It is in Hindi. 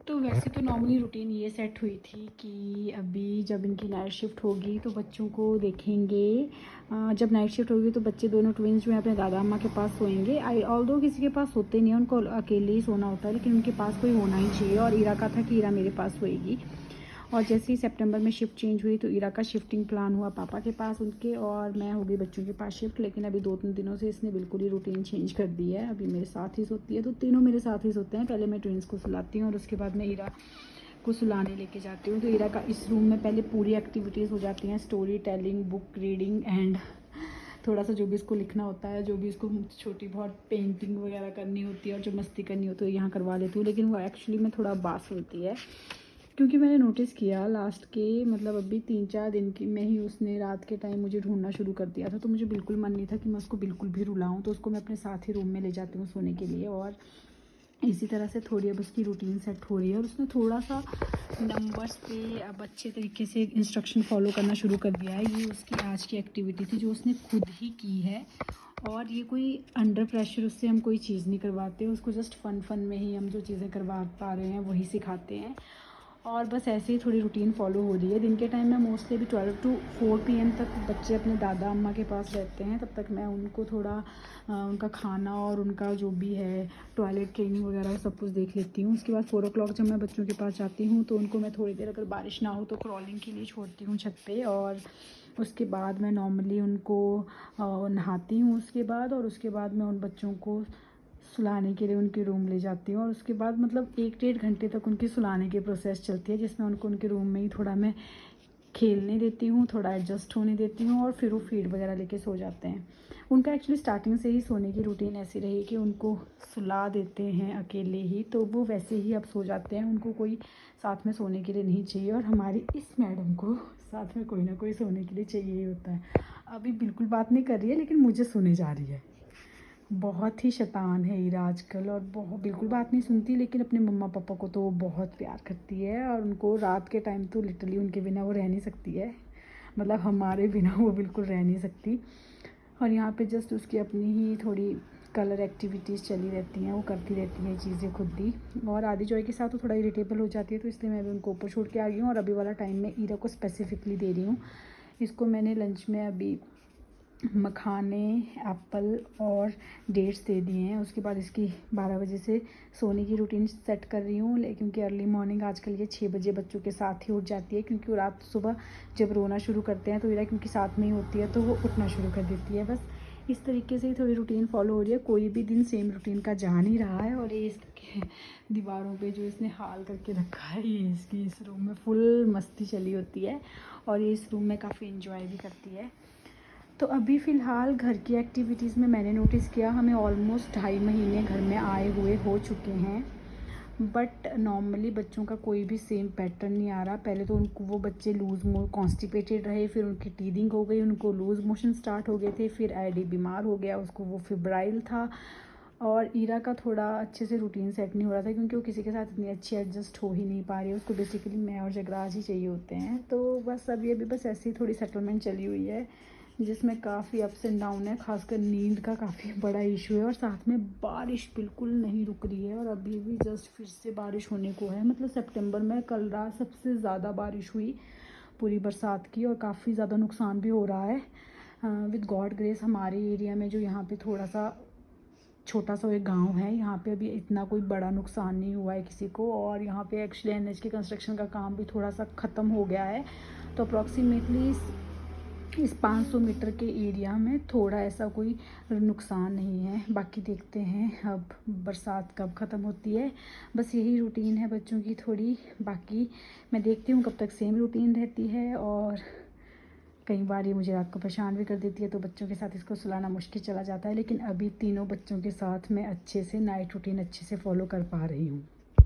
तो वैसे तो नॉर्मली रूटीन ये सेट हुई थी कि अभी जब इनकी नाइट शिफ्ट होगी तो बच्चों को देखेंगे। जब नाइट शिफ्ट होगी तो बच्चे दोनों ट्विंस जो है अपने दादा अम्मा के पास सोएंगे। ऑल्दो किसी के पास सोते नहीं हैं, उनको अकेले ही सोना होता है, लेकिन उनके पास कोई होना ही चाहिए। और ईरा का था कि ईरा मेरे पास सोएगी। और जैसे ही सितंबर में शिफ्ट चेंज हुई तो ईरा का शिफ्टिंग प्लान हुआ पापा के पास उनके, और मैं हो गई बच्चों के पास शिफ्ट। लेकिन अभी 2-3 दिनों से इसने बिल्कुल ही रूटीन चेंज कर दी है। अभी मेरे साथ ही सोती है, तो तीनों मेरे साथ ही सोते हैं। पहले मैं ट्विंस को सुलाती हूँ और उसके बाद मैं ईरा को सुलाने लेके जाती हूँ। तो ईरा का इस रूम में पहले पूरी एक्टिविटीज़ हो जाती हैं, story telling, book reading and थोड़ा सा जो भी इसको लिखना होता है, जो भी इसको छोटी बहुत पेंटिंग वगैरह करनी होती है और जो मस्ती करनी होती है यहाँ करवा लेती हूँ। लेकिन वो एक्चुअली में थोड़ा बास होती है, क्योंकि मैंने नोटिस किया लास्ट के मतलब अभी 3-4 दिन की में ही उसने रात के टाइम मुझे ढूंढना शुरू कर दिया था। तो मुझे बिल्कुल मन नहीं था कि मैं उसको बिल्कुल भी रुलाऊं, तो उसको मैं अपने साथ ही रूम में ले जाती हूँ सोने के लिए। और इसी तरह से थोड़ी अब उसकी रूटीन सेट हो रही है और उसने थोड़ा सा नंबर्स पे अब अच्छे तरीके से इंस्ट्रक्शन फॉलो करना शुरू कर दिया है। ये उसकी आज की एक्टिविटी थी जो उसने खुद ही की है, और ये कोई अंडर प्रेशर उससे हम कोई चीज़ नहीं करवाते, उसको जस्ट फन में ही हम जो चीज़ें करवा पा रहे हैं वही सिखाते हैं। और बस ऐसे ही थोड़ी रूटीन फॉलो हो रही है। दिन के टाइम में मोस्टली अभी 12 to 4 PM तक बच्चे अपने दादा अम्मा के पास रहते हैं। तब तक मैं उनको थोड़ा उनका खाना और उनका जो भी है टॉयलेट ट्रेनिंग वगैरह सब कुछ देख लेती हूँ। उसके बाद 4 o'clock जब मैं बच्चों के पास जाती हूँ तो उनको मैं थोड़ी देर, अगर बारिश ना हो तो क्रॉलिंग के लिए छोड़ती हूँ छत पे। और उसके बाद मैं नॉर्मली उनको नहाती हूँ उसके बाद, और उसके बाद मैं उन बच्चों को सुलाने के लिए उनके रूम ले जाती हूँ। और उसके बाद मतलब 1-1.5 घंटे तक उनकी सुलाने की प्रोसेस चलती है, जिसमें उनको उनके रूम में ही थोड़ा मैं खेलने देती हूँ, थोड़ा एडजस्ट होने देती हूँ, और फिर वो फीड वगैरह लेके सो जाते हैं। उनका एक्चुअली स्टार्टिंग से ही सोने की रूटीन ऐसी रही कि उनको सुला देते हैं अकेले ही, तो वो वैसे ही अब सो जाते हैं। उनको कोई साथ में सोने के लिए नहीं चाहिए, और हमारी इस मैडम को साथ में कोई ना कोई सोने के लिए चाहिए ही होता है। अभी बिल्कुल बात नहीं कर रही है, लेकिन मुझे सुने जा रही है। बहुत ही शैतान है ईरा आजकल, और बहुत बिल्कुल बात नहीं सुनती, लेकिन अपने मम्मा पापा को तो वो बहुत प्यार करती है। और उनको रात के टाइम तो लिटरली उनके बिना वो रह नहीं सकती है, मतलब हमारे बिना वो बिल्कुल रह नहीं सकती। और यहाँ पे जस्ट उसकी अपनी ही थोड़ी कलर एक्टिविटीज़ चली रहती हैं, वो करती रहती हैं चीज़ें खुद ही। और आदि जॉय के साथ तो थोड़ा इरिटेबल हो जाती है, तो इसलिए मैं भी उनको ऊपर छोड़ के आ गई हूँ। और अभी वाला टाइम में ईरा को स्पेसिफिकली दे रही हूँ। इसको मैंने लंच में अभी मखाने, एप्पल और डेट्स दे दिए हैं। उसके बाद इसकी 12 बजे से सोने की रूटीन सेट कर रही हूँ, लेकिन क्योंकि अर्ली मॉर्निंग आजकल ये 6 बजे बच्चों के साथ ही उठ जाती है, क्योंकि वो रात सुबह जब रोना शुरू करते हैं तो ईरा क्योंकि साथ में ही होती है तो वो उठना शुरू कर देती है। बस इस तरीके से ही थोड़ी रूटीन फॉलो हो रही है। कोई भी दिन सेम रूटीन का जा नहीं रहा है। और ये इसके दीवारों पे जो इसने हाल करके रखा है, ये इसकी इस रूम में फुल मस्ती चली होती है, और ये इस रूम में काफ़ी इन्जॉय भी करती है। तो अभी फ़िलहाल घर की एक्टिविटीज़ में मैंने नोटिस किया, हमें ऑलमोस्ट 2.5 महीने घर में आए हुए हो चुके हैं, बट नॉर्मली बच्चों का कोई भी सेम पैटर्न नहीं आ रहा। पहले तो उनको वो बच्चे कॉन्स्टिपेटेड रहे, फिर उनकी टीदिंग हो गई, उनको लूज़ मोशन स्टार्ट हो गए थे, फिर एडी बीमार हो गया, उसको वो फिब्राइल था। और ईरा का थोड़ा अच्छे से रूटीन सेट नहीं हो रहा था, क्योंकि वो किसी के साथ इतनी अच्छी एडजस्ट हो ही नहीं पा रही है। उसको बेसिकली मैं और जगराज ही चाहिए होते हैं। तो बस अभी बस ऐसी थोड़ी सेटलमेंट चली हुई है, जिसमें काफ़ी अप्स एंड डाउन है। खासकर नींद का काफ़ी बड़ा इशू है, और साथ में बारिश बिल्कुल नहीं रुक रही है। और अभी भी जस्ट फिर से बारिश होने को है। मतलब सितंबर में कल रात सबसे ज़्यादा बारिश हुई पूरी बरसात की, और काफ़ी ज़्यादा नुकसान भी हो रहा है। विद गॉड ग्रेस हमारे एरिया में जो यहाँ पे थोड़ा सा छोटा सा एक गांव है, यहाँ पे अभी इतना कोई बड़ा नुकसान नहीं हुआ है किसी को। और यहाँ पे एक्चुअली एनएच के कंस्ट्रक्शन का काम भी थोड़ा सा ख़त्म हो गया है। तो अप्रॉक्सीमेटली इस 500 मीटर के एरिया में थोड़ा ऐसा कोई नुकसान नहीं है। बाकी देखते हैं अब बरसात कब ख़त्म होती है। बस यही रूटीन है बच्चों की थोड़ी। बाकी मैं देखती हूँ कब तक सेम रूटीन रहती है, और कई बार ये मुझे रात को परेशान भी कर देती है, तो बच्चों के साथ इसको सुलाना मुश्किल चला जाता है। लेकिन अभी तीनों बच्चों के साथ मैं अच्छे से नाइट रूटीन अच्छे से फॉलो कर पा रही हूँ।